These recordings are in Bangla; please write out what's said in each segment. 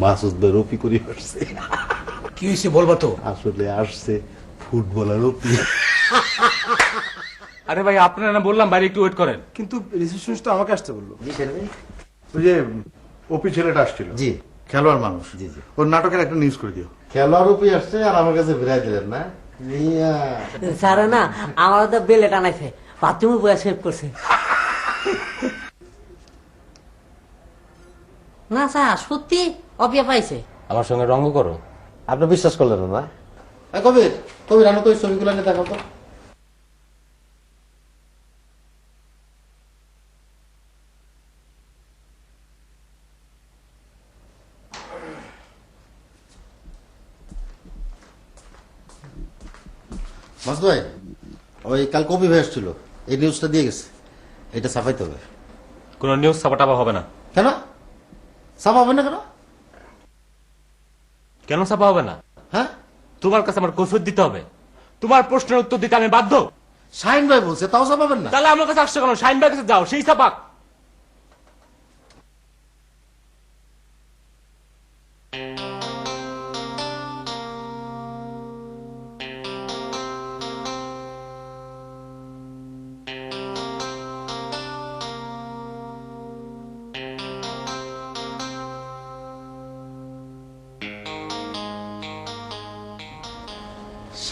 মাসুদ ভাই রফি করে আসছে। কি হয়েছে বলবা তো? আসলে আসছে ফুটবলার রফি। আরে ভাই আপনারা না বললাম বাইরে একটু ওয়েট করেন। কিন্তু রিসেপশনিস্ট আমাকে আসতে বললো। জি স্যার। ওই যে অপি ছেলেটা আসছিল, জি খেলোয়াড় মানুষ, জি জি। ওর নাটকের একটা নিউজ করে দিও। খেলোয়াড় রফি আসছে আর আমার কাছে ফিরাই দিলেন না। স্যার না আমার তো বেলে টানাইছে, বাথরুমে বয়ে সেভ করছে। না স্যার সত্যি অপিয়া পাইছে। আমার সঙ্গে রঙ্গ করো। আপনি বিশ্বাস করলেন না? কবির কবির আনো তো ওই ছবিগুলো নিয়ে দেখাও তো। মাসুদ ভাই, ওই কাল কবি ভাই আসছিল, এই নিউজটা দিয়ে গেছে, এটা ছাপাইতে হবে। কোন নিউজ ছাপাটাবা হবে না। কেন ছাপা হবে না? কেন কেন ছাপা হবে না? হ্যাঁ, তোমার কাছে আমার কৈফিয়ত দিতে হবে। তোমার প্রশ্নের উত্তর দিতে আমি বাধ্য। শাহিন ভাই বলছে তাও ছাপাবেন না? তাহলে আমার কাছে আসছো কেন? শাহিন ভাইয়ের কাছে যাও, সেই ছাপাক।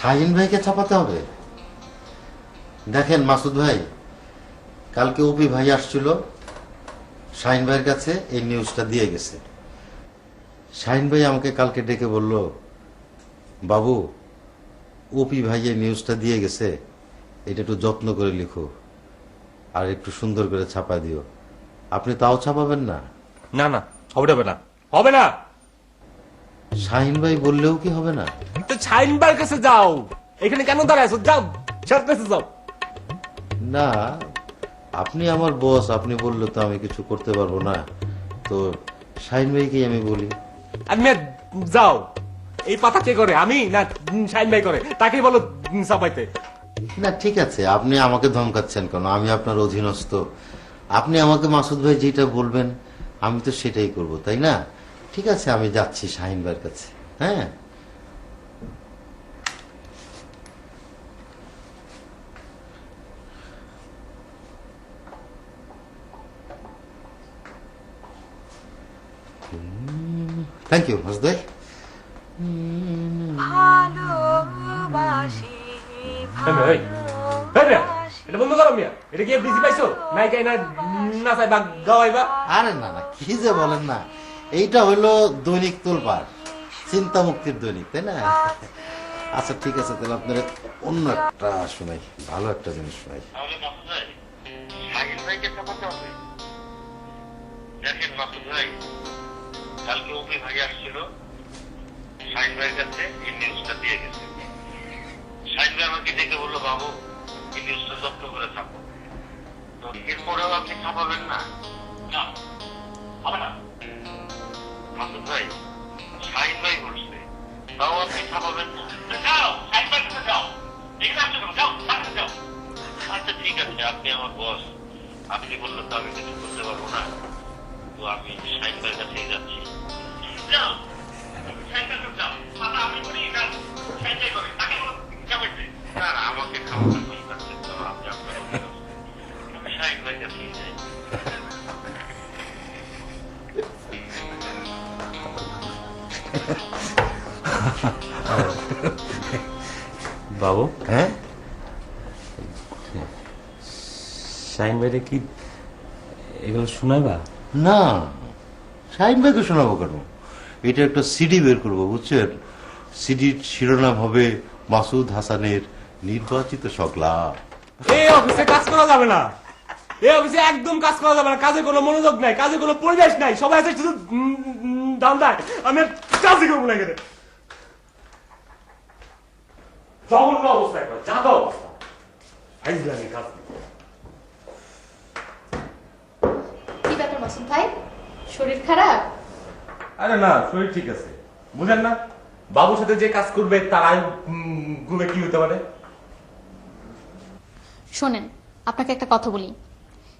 শাহিন ভাইকে ছাপাতে হবে? দেখেন মাসুদ ভাই, কালকে অপি ভাই আসছিল, শাহিন ভাইয়ের কাছে এই নিউজটা দিয়ে গেছে। শাহিন ভাই আমাকে কালকে ডেকে বলল, বাবু অপি ভাই এই নিউজটা দিয়ে গেছে, এটা একটু যত্ন করে লিখো আর একটু সুন্দর করে ছাপা দিও। আপনি তাও ছাপাবেন না? না না, হবে না, হবে না। শাহিন ভাই বললেও কি হবে না? তো শাহিন ভাইয়ের কাছে যাও। এখানে কেন দাঁড়াইছো? যাও, স্যার কাছে যাও। না, আপনি আমার বস, আপনি বললে তো আমি কিছু করতে পারবো না। তো শাহিন ভাইকে আমি বলি। আমি যাও। এই পাতা কে করে? আমি না শাহিন ভাই করে? তাকেই বলো ছাপাইতে। না ঠিক আছে, আপনি আমাকে ধমকাচ্ছেন কেন? আমি আপনার অধীনস্থ, আপনি আমাকে মাসুদ ভাই যেটা বলবেন আমি তো সেটাই করব, তাই না? ঠিক আছে, আমি যাচ্ছি শাহিন ভাইয়ের কাছে। হ্যাঁ, থ্যাংক ইউ মাসুদ ভাই। এটা বন্ধ করো মিয়া। এটা কি বিজি পাইছো? নাই গাই না নাচাই বা গাওয়াইবা? আরে না না, কি যে বলেন না, এইটা হলো দৈনিক তোলপাড়, চিন্তা মুক্তির দৈনিক, তাই না? আচ্ছা ঠিক আছে, তাহলে আপনার অন্য একটা শোনাই, ভালো একটা জিনিস শোনাই। শাহিন ভাইকে ছাপাতে হবে। দেখেন মাসুদ ভাই, কালকে অপি ভাই আসছিল, শাহিন ভাইয়ের কাছে এই নিউজটা দিয়ে গেছে। শাহিন ভাই আমাকে ডেকে বললো, বাবু এই নিউজটা যত্ন করে ছাপো। তো এরপরেও আপনি ছাপাবেন না? না, হবে না। মাসুদ ভাই, শাহিন ভাই বলছে, তাও আপনি ছাপাবেন না? যাও, শাহিন ভাইয়ের কাছে যাও। এখানে আসছো কেন? যাও, সাথে যাও। আচ্ছা ঠিক আছে, আপনি আমার বস, আপনি বললেন তো আমি কিছু করতে পারবো না। তো আমি শাহিন ভাইয়ের কাছেই যাচ্ছি। যাও, শাহিন ভাইয়ের কাছে যাও। মাথা আমি করি, যাও, শাহিন ভাই করে। তাকে বলো, যাবেন। না না, আমাকে খাওয়াটা ঠিক আছে, তো আপনি আপনার আমি শাহিন ভাইয়ের কাছেই যাই। বাবু, হ্যাঁ, শাহিন ভাইরে কি এগুলো শোনাইবা? না শাহিন ভাইকে শোনাবো কেন? এটা একটা সিডি বের করবো, বুঝছেন? সিডির শিরোনাম হবে মাসুদ হাসানের নির্বাচিত সংলাপ। এই অফিসে কাজ করা যাবে না। এই অফিসে একদম কাজ করা যাবে না। কাজে কোনো মনোযোগ নাই, কাজে কোনো পরিবেশ নাই। সবাই আছে শুধু দাম দেয়। আমি আর কাজই করবো না এখানে। জঘন্য অবস্থা, একবার জাদা অবস্থা। ফাইজলামি কাজ। কি ব্যাপার মাসুদ ভাই, শরীর খারাপ? আরে না, শরীর ঠিক আছে। বুঝেন না, বাবুর সাথে যে কাজ করবে তার আয়ু গুণে কি হতে পারে? শোনেন, আপনাকে একটা কথা বলি।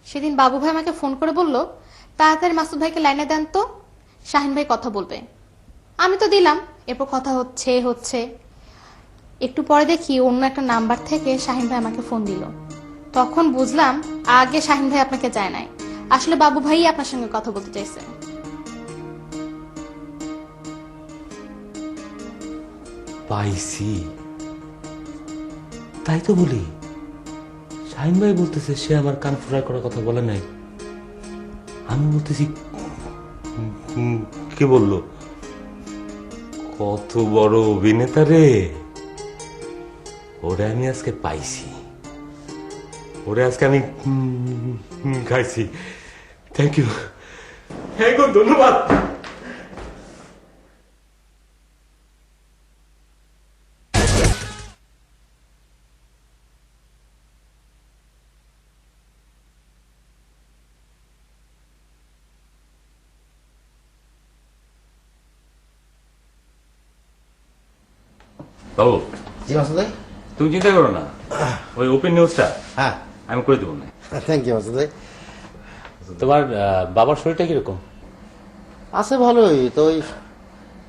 সেদিন বাবু ভাই আমাকে ফোন করে বলল, তাড়াতাড়ি মাসুদ ভাইকে লাইনে দেন তো, শাহিন ভাই কথা বলবে। আমি তো দিলাম, এরপর কথা হচ্ছে একটু পরে দেখি অন্য একটা নাম্বার থেকে শাহিন ভাই আমাকে ফোন দিল। তখন বুঝলাম আগে শাহিন ভাই আপনাকে যায় নাই, আসলে বাবু ভাই আপনার সঙ্গে কথা বলতে চাইছে। পাইছি, তাই তো বলি। শাহিন ভাই বলতেছে সে আমার কান ফুরাই করার কথা বলে নাই। আমি বলতেছি কে বললো? কত বড় অভিনেতা রে! ওরে আমি আজকে পাইছি, ওরে আজকে আমি খাইছি। থ্যাংক ইউ, ধন্যবাদ। বাবু, জি মাসুদ ভাই। তুমি চিন্তা করো না, ওই ওপেন নিউজটা হ্যাঁ, আমি করে দেবো না। থ্যাংক ইউ মাসুদ ভাই। তোমার বাবার শরীরটা কিরকম? আছে ভালোই, তো ওই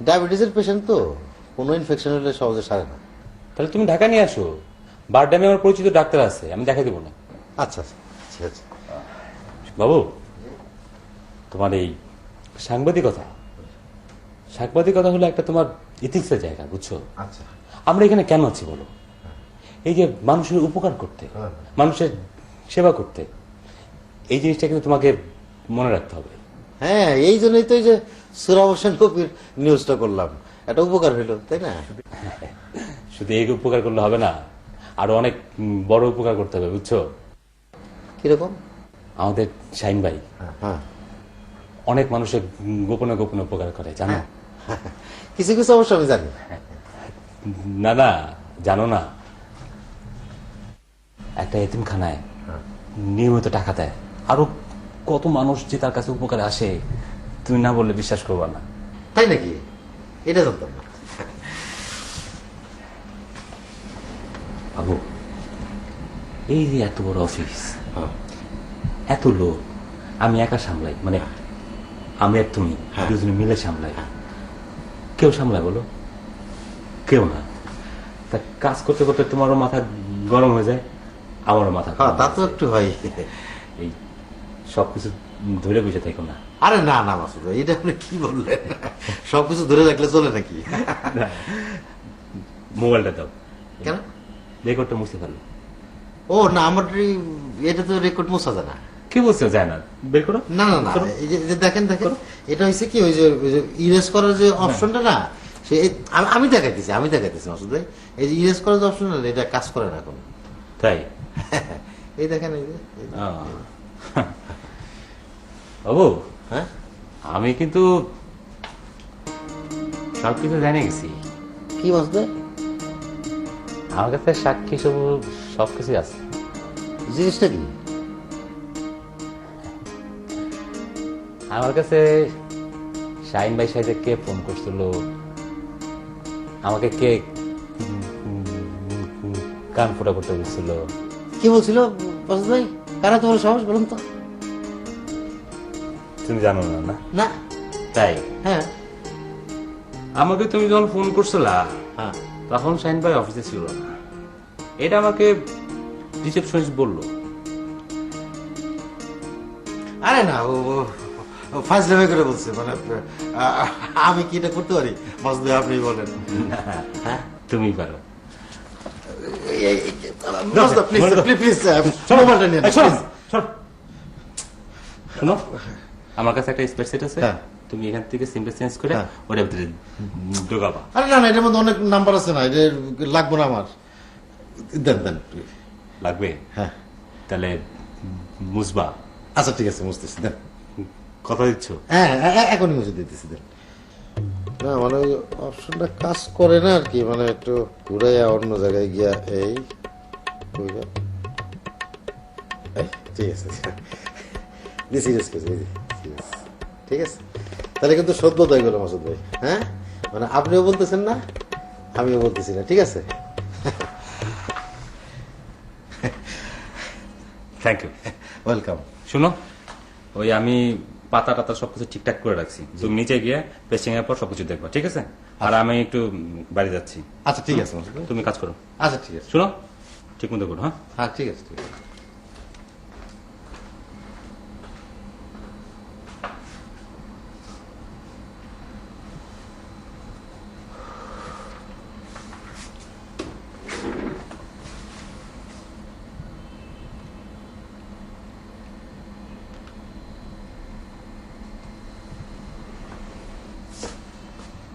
ডায়াবেটিসের পেশেন্ট তো, কোনো ইনফেকশন হলে সহজে সারে না। তাহলে তুমি ঢাকা নিয়ে আসো, বারডামে আমার পরিচিত ডাক্তার আছে, আমি দেখা দেবো না। আচ্ছা আচ্ছা, ঠিক আছে। বাবু, তোমার এই সাংবাদিকতা হলো একটা তোমার ইথিক্সের জায়গা, বুঝছো? আচ্ছা, আমরা এখানে কেন আছি বলো? এই যে মানুষের উপকার করতে, মানুষের সেবা করতে, এই জিনিসটা কিন্তু তোমাকে মনে রাখতে হবে। হ্যাঁ, এই জন্যই তো এই যে সুরা হোসেন কবির নিউজটা করলাম, একটা উপকার হইলো, তাই না? শুধু এই উপকার করলে হবে না, আরো অনেক বড় উপকার করতে হবে, বুঝছো? কিরকম? আমাদের শাহিন ভাই হ্যাঁ, অনেক মানুষের গোপনে গোপনে উপকার করে, জানো? কিছু কিছু অবশ্য আমি জানি। না না, জানো না, একটা এতিমখানায় নিয়মিত টাকা দেয়, আরো কত মানুষ যে তার কাছে উপকারে আসে, তুমি না বললে বিশ্বাস করবা না। তাই নাকি? এটা জানতাম না। বাবু, এই যে এত বড় অফিস, হ্যাঁ, এত লোক, আমি একা সামলাই, মানে আমি আর তুমি দুজনে মিলে সামলাই। কেউ সামলায় বলো? কেউ না। তা কাজ করতে করতে তোমারও মাথা গরম হয়ে যায়, আমারও মাথা হ্যাঁ, গরম তা হয়ে তো যায়। একটু হয়। এই সবকিছু ধরে বসে থাকো না। আরে না না মাসুদ ভাই, এটা আপনি কি বললেন? সবকিছু ধরে রাখলে চলে নাকি? মোবাইলটা দাও, কেন? রেকর্ডটা মুছতে পারলো। ও না, আমার এটা তো রেকর্ড মোছা যায় না। কি বলছো? যায় না, বের করো। না না না, এই যে দেখেন দেখেন, এটা হয়েছে কি, ওই যে ইরেজ করার যে অপশনটা না, সে আমি দেখাইতেছি মাসুদ ভাই, এই যে ইরেজ করার যে অপশন না, এটা কাজ করে না এখন। তাই? এই দেখেন, এই যে বাবু, হ্যাঁ, আমি কিন্তু সবকিছু জেনে গেছি। কি মাসুদ ভাই? আমার কাছে সাক্ষী সবকিছু আছে। জিনিসটা কি? আমার কাছে শাহিন ভাই সাহেব কে ফোন করছিল, আমাকে কে কান ফোটা করতে বলছিল। কি বলছিল মাসুদ ভাই? কারা তোমার সাহস, বলুন তো? তুমি জানো না? না না। তাই? হ্যাঁ আমাকে তুমি যখন ফোন করছিলা, হ্যাঁ, তখন শাহিন ভাই অফিসে ছিল না, এটা আমাকে রিসেপশনিস্ট বললো। আরে না, ও ফাজলামি করে বলছে, মানে আমি কি এটা করতে পারি মাসুদ ভাই? আপনি বলেন। হ্যাঁ, তুমি পারো। শোনো, আমার কাছে একটা স্প্রেডশিট আছে, হ্যাঁ। তুমি এখান থেকে সিমটা চেঞ্জ করে হ্যাঁ। ওটার ভিতরে ঢোকাবা। আরে না না, এটার মধ্যে অনেক নাম্বার আছে না, এটা লাগবে না আমার। দেন দেন। লাগবে? হ্যাঁ, তাহলে মুসবা। আচ্ছা ঠিক আছে, বুঝতেছি, দেন। কথা দিচ্ছ? হ্যাঁ, এখনই মুছে দিতেছি, দেন। না মানে ওই অপশনটা কাজ করে না আর কি, মানে একটু ঘুরে অন্য জায়গায় গিয়া এই ঠিক আছে, সিরিয়াস কেস, ঠিক আছে। তাহলে কিন্তু সদ্য হয়ে গেল মাসুদ ভাই। হ্যাঁ, মানে আপনিও বলতেছেন না, আমিও বলতেছি না, ঠিক আছে? Thank you. ওয়েলকাম। শুনো, ওই আমি পাতা টাতা সবকিছু ঠিকঠাক করে রাখছি, তুমি নিচে গিয়ে পেস্টিং এর পর সবকিছু দেখবা, ঠিক আছে? আর আমি একটু বাড়ি যাচ্ছি। আচ্ছা ঠিক আছে মাসুদ ভাই। তুমি কাজ করো। আচ্ছা ঠিক আছে। শুনো, ঠিক মতো করো। হ্যাঁ, হ্যাঁ ঠিক আছে ঠিক আছে।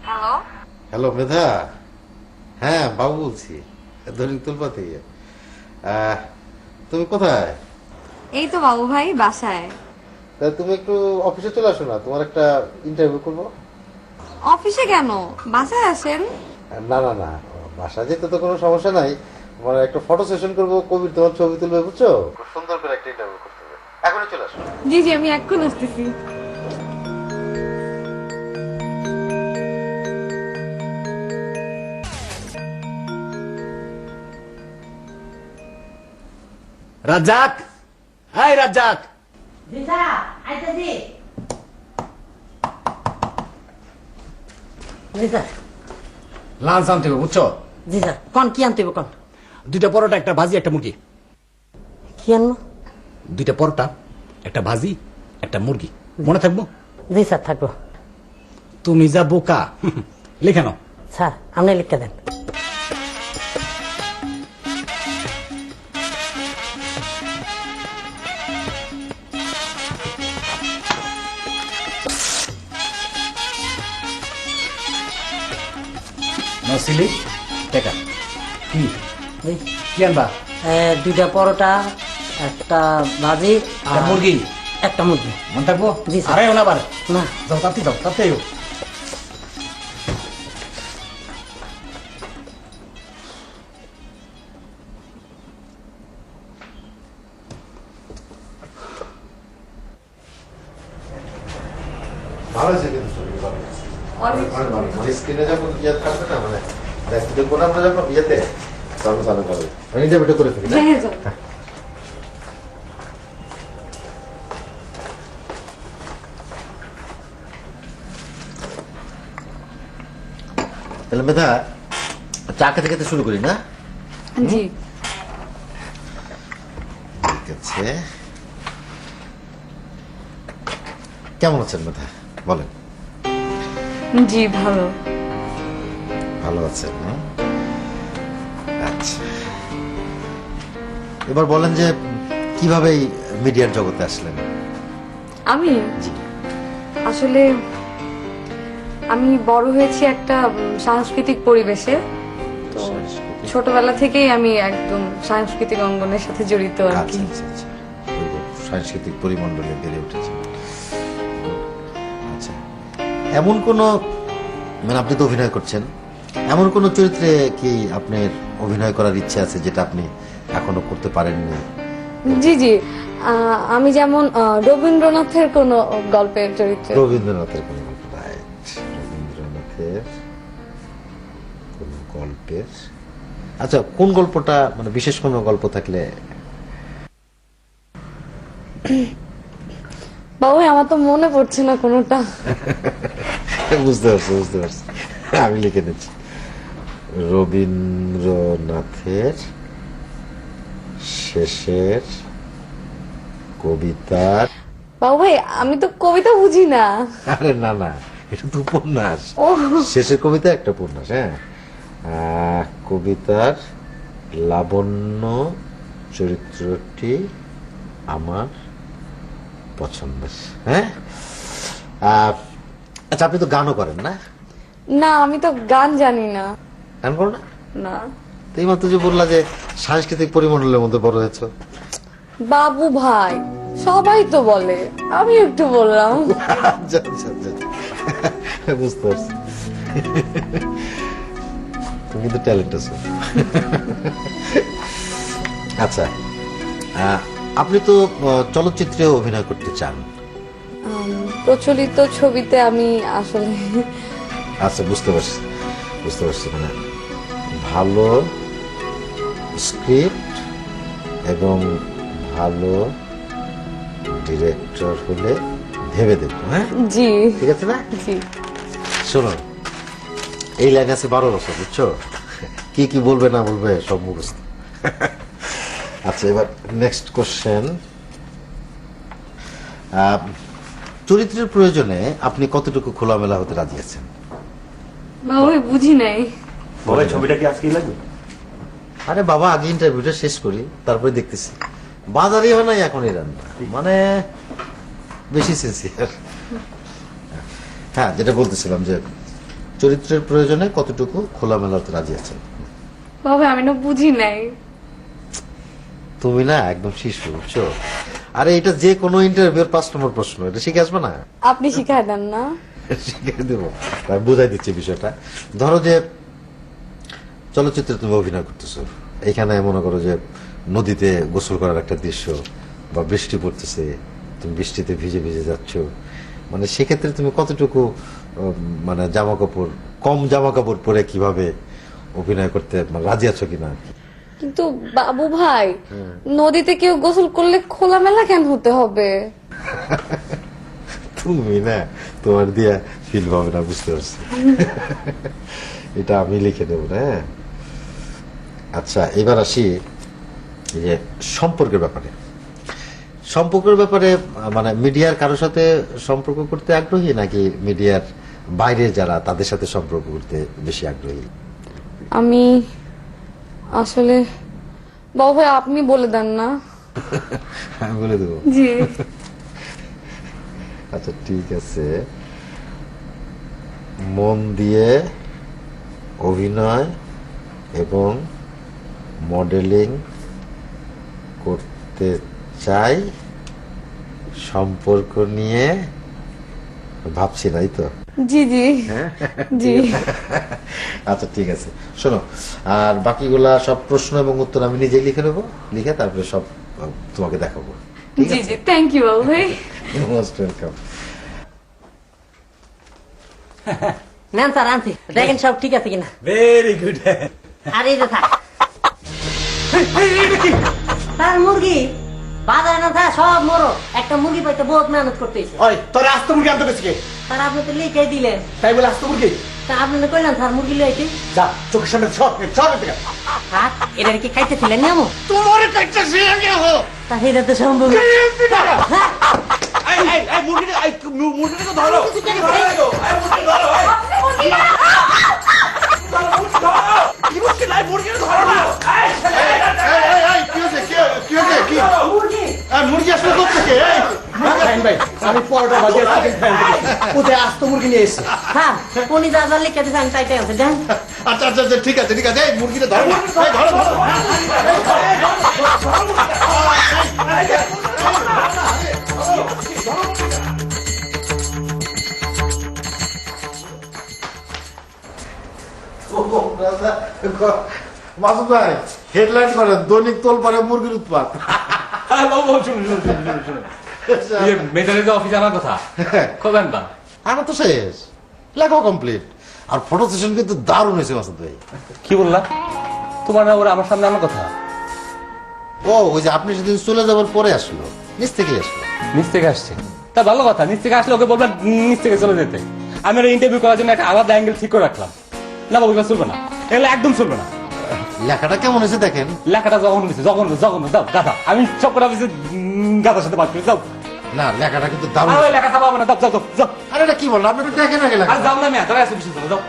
হ্যালো, হ্যালো মেধা, হ্যাঁ বাবু বলছি, দৈনিক তুলপা থেকে। তুমি কোথায়? এই তো বাবু ভাই বাসায়। তা তুমি একটু অফিসে চলে আসো না, তোমার একটা ইন্টারভিউ করবো। অফিসে কেন, বাসায় আসেন। না না না, বাসা যেতে তো কোনো সমস্যা নাই, মানে একটা ফটো সেশন করবো, কবির তোমার ছবি তুলবে, বুঝছো? খুব সুন্দর করে একটা ইন্টারভিউ করতে হবে, এখনই চলে আসো। জি জি, আমি এখন আসতেছি। রাজ্জাক, হাই রাজ্জাক। জি স্যার, আইতাছি। জি স্যার। লাঞ্চ আনতে হবে, বুঝছো? জি স্যার, কোন কি আনতে হবে কোন? 2টা পরোটা, একটা ভাজি, একটা মুরগি। কি আনবো? 2টা পরোটা, একটা ভাজি, একটা মুরগি। মনে থাকবো? জি স্যার, থাকবো। তুমি যা বোকা, লিখে নাও। স্যার, আপনি লিখতে দেন। নসিলি টেকা কি এই, কি আনবা? 2টা পরোটা, একটা ভাজি, একটা মুরগি, একটা মুরগি। মনে থাকবো? জি স্যার। আরে না আবার না, যাও, তাতে যাও, তাতে ভালো হয়েছে কিন্তু ছবিটা, ভালো হয়েছে। অনেক ভালো। মানে স্ক্রিনে যখন ইয়ে থাকবে না, মানে দেখতে কোন আমরা যখন ইয়েতে তখন ভালো হবে। আমি ইন্টারভিউটা করে ফেলি না? হ্যাঁ, যাও। তাহলে মেধা, চা খেতে খেতে শুরু করি না? জি। ঠিক আছে। কেমন আছেন মেধা, বলেন? জি ভালো। ভালো আছেন না? আচ্ছা, এবার বলেন যে কিভাবে এই মিডিয়ার জগতে আসলেন? আমি জি। আসলে আমি বড় হয়েছি একটা সাংস্কৃতিক পরিবেশে, তো সাংস্কৃতিক। ছোটবেলা থেকেই আমি একদম সাংস্কৃতিক অঙ্গনের সাথে জড়িত আর আচ্ছা কি। আচ্ছা আচ্ছা, সাংস্কৃতিক পরিমণ্ডলে বেড়ে উঠেছে। আচ্ছা, এমন কোন, মানে আপনি তো অভিনয় করছেন, এমন কোন চরিত্রে কি আপনার অভিনয় করার ইচ্ছে আছে যেটা আপনি এখনো করতে পারেননি? জি জি, আমি যেমন রবীন্দ্রনাথের কোন গল্পের চরিত্র। রবীন্দ্রনাথের কোন গল্প? রাইট, রবীন্দ্রনাথের কোন গল্পের। আচ্ছা, কোন গল্পটা, মানে বিশেষ কোন গল্প থাকলে? বাবু আমার তো মনে পড়ছে না কোনোটা। বুঝতে পারছি বুঝতে পারছি, আমি লিখে নিচ্ছি। রবীন্দ্রনাথের শেষের কবিতার। বাবু ভাই আমি তো কবিতা বুঝি না। আরে না না, এটা তো উপন্যাস। ও শেষের কবিতা একটা উপন্যাস। হ্যাঁ, কবিতার লাবণ্য চরিত্রটি আমার পছন্দের। হ্যাঁ, আচ্ছা, আপনি তো গানও করেন না? না, আমি তো গান জানি না। গান করো না? না তো এই মাত্র যে বললা যে সাংস্কৃতিক পরিমণ্ডলের মধ্যে বড় হয়েছ। বাবু ভাই, সবাই তো বলে, আমি একটু বললাম। আচ্ছা, আচ্ছা, আচ্ছা। বুঝতে পারছি, তুমি কিন্তু ট্যালেন্ট আছো। আচ্ছা, আপনি তো চলচ্চিত্রেও অভিনয় করতে চান। প্রচলিত ছবিতে আমি আসলে আচ্ছা, বুঝতে পারছি বুঝতে পারছি, মানে ভালো স্ক্রিপ্ট এবং ভালো ডিরেক্টর হলে ভেবে দেখবো, হ্যাঁ জি ঠিক আছে না? জি। শোনো, এই লাইন আছে 12 বছর, বুঝছো? কি কি বলবে না বলবে সব মুখস্থ। আচ্ছা, এবার নেক্সট কোশ্চেন। চরিত্রের প্রয়োজনে আপনি কতটুকু খোলামেলা হতে রাজি আছেন? বাবু বুঝি নাই। বাবা ছবিটা কি আজকেই লাগবে? আরে বাবা, আগে ইন্টারভিউটা শেষ করি, তারপরে দেখতেছি। বাজারই হয় নাই এখনই রান্না, মানে বেশি সিনসিয়ার। হ্যাঁ, যেটা বলতেছিলাম যে চরিত্রের প্রয়োজনে কতটুকু খোলামেলা হতে রাজি আছেন? বাবা আমি না বুঝি নাই। তুমি না একদম শিশু, বুঝছো? আরে এটা যে কোনো ইন্টারভিউর 5 নম্বর প্রশ্ন, এটা শিখে আসবে না? আপনি শিখাই দেন না? শিখে দেবো, আমি বুঝাই দিচ্ছি বিষয়টা। ধরো যে চলচ্চিত্রে তুমি অভিনয় করতেছো, এখানে মনে করো যে নদীতে গোসল করার একটা দৃশ্য, বা বৃষ্টি পড়তেছে, তুমি বৃষ্টিতে ভিজে ভিজে যাচ্ছ, মানে সেক্ষেত্রে তুমি কতটুকু মানে কম জামা কাপড় পরে কিভাবে অভিনয় করতে মানে রাজি আছো কিনা? কিন্তু বাবু ভাই, নদীতে কেউ গোসল করলে খোলামেলা কেন হতে হবে? তুমি না, তোমার দিয়া ফিল হবে না, বুঝতে পারছি। এটা আমি লিখে দেবো না, হ্যাঁ? আচ্ছা, এবার আসি যে সম্পর্কের ব্যাপারে। মানে মিডিয়ার কারোর সাথে সম্পর্ক করতে আগ্রহী, নাকি মিডিয়ার বাইরে যারা তাদের সাথে সম্পর্ক করতে বেশি আগ্রহী? আমি আসলে বাবু ভাই আপনি বলে দেন না। আমি বলে দেবো। জি। আচ্ছা ঠিক আছে, মন দিয়ে অভিনয় এবং মডেলিং করতে চাই, সম্পর্ক নিয়ে ভাবছি, নাই তো? জি জি জি। আচ্ছা ঠিক আছে, শোনো, আর বাকিগুলা সব প্রশ্ন এবং উত্তর আমি নিজেই লিখে নেবো, লিখে তারপরে সব তোমাকে দেখাবো, ঠিক জি আছে? জি, থ্যাংক ইউ বাবু ভাই। Most welcome. নেন স্যার, আনছি, দেখেন সব ঠিক আছে কিনা। Very good. আর এই যে স্যার, স্যার মুরগি বাজারে না স্যার, সব মরো। একটা মুরগি পাইতে বহুত মেহনত করতেছে। ওই তোর আস্ত মুরগি আনতে গেছি কে? স্যার আপনি তো লিখে দিলেন, তাই বলে আস্ত মুরগি? তা আপনি তো কইলেন স্যার মুরগি লইতে। যা চোখের সামনে সব সব থেকে। স্যার এটা কি খাইতেছিলেন নিয়ম? তোমার কাছে সিরিয়াল হো। তা এটা তো সম্ভব না। এই এই এই মুরগিটা তো ধরো। মুরগি আসলে কোথেকে? আমি পরোটা ভাজি কোথায় আস্ত মুরগি নিয়ে এসেছি। হ্যাঁ উনি যা যা লিখে দিয়েছেন তাইটাই আছে, দেন। আচ্ছা আচ্ছা আচ্ছা, ঠিক আছে ঠিক আছে, এই মুরগিটা ধরো না, এই ধরো ধরো। মাসুদ ভাই, হেডলাইন করেন, দৈনিক তোল পারে মুরগির উৎপাত। মেটারিতে অফিসে আমার কথা খোঁজেন না। আমার তো শেষ, লেখা কমপ্লিট, আর ফটো সেশন কিন্তু দারুণ হয়েছে মাসুদ ভাই। কি বললা? তোমার না ওরা আমার সামনে আমার কথা? ও ওই যে আপনি সেদিন চলে যাওয়ার পরে আসলো, নিচ থেকেই আসলো। নিচ থেকে আসছে, তা ভালো কথা। নিচ থেকে আসলে ওকে বলবেন নিচ থেকে চলে যেতে। আমি ওর ইন্টারভিউ করার জন্য একটা আলাদা অ্যাঙ্গেল ঠিক করে রাখলাম। না বাবু, এগুলো চলবে না, এগুলো একদম চলবে না। লেখাটা কেমন হয়েছে দেখেন। লেখাটা জঘন্য হয়েছে, জঘন্য জঘন্য। দাও গাধা, আমি সব করে অফিসে গাধার সাথে বাদ করি। যাও। না, লেখাটা কিন্তু দারুণ। আর ওই লেখা চাপাবো না, যাও যাও যাও। আরে এটা কি বলেন, আপনি তো দেখেন আগে লেখা। আর যাও না, আমি এত আসে বিশেষ যাও।